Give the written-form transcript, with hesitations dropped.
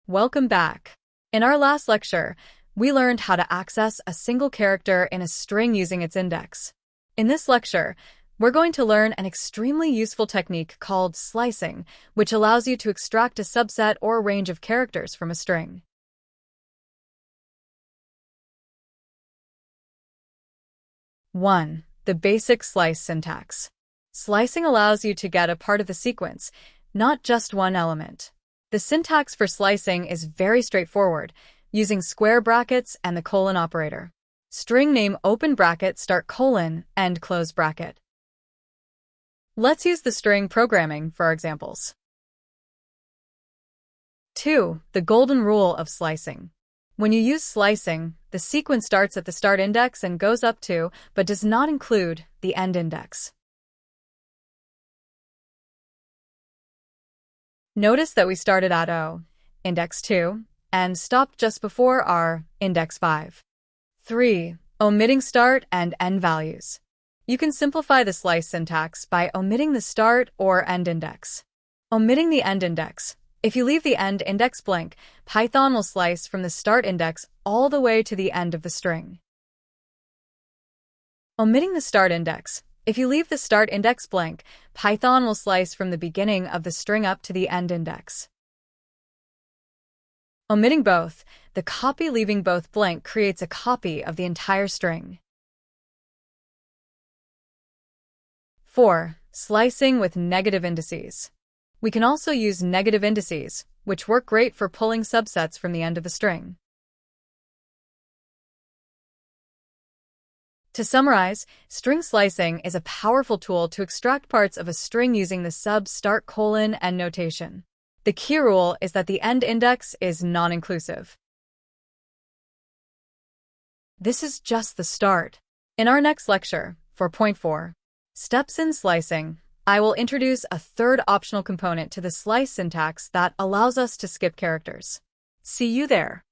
Welcome back. In our last lecture, we learned how to access a single character in a string using its index. In this lecture, we're going to learn an extremely useful technique called slicing, which allows you to extract a subset or range of characters from a string. One, the basic slice syntax. Slicing allows you to get a part of the sequence, not just one element. The syntax for slicing is very straightforward, using square brackets and the colon operator. String name open bracket start colon end close bracket. Let's use the string programming for our examples. 2. The golden rule of slicing. When you use slicing, the sequence starts at the start index and goes up to, but does not include, the end index. Notice that we started at O, index 2, and stopped just before our index 5. 3. Omitting start and end values. You can simplify the slice syntax by omitting the start or end index. Omitting the end index. If you leave the end index blank, Python will slice from the start index all the way to the end of the string. Omitting the start index. If you leave the start index blank, Python will slice from the beginning of the string up to the end index. Omitting both, the copy leaving both blank creates a copy of the entire string. 4. Slicing with negative indices. We can also use negative indices, which work great for pulling subsets from the end of the string. To summarize, string slicing is a powerful tool to extract parts of a string using the sub start colon end notation. The key rule is that the end index is non-inclusive. This is just the start. In our next lecture, 4.4, Steps in Slicing, I will introduce a third optional component to the slice syntax that allows us to skip characters. See you there.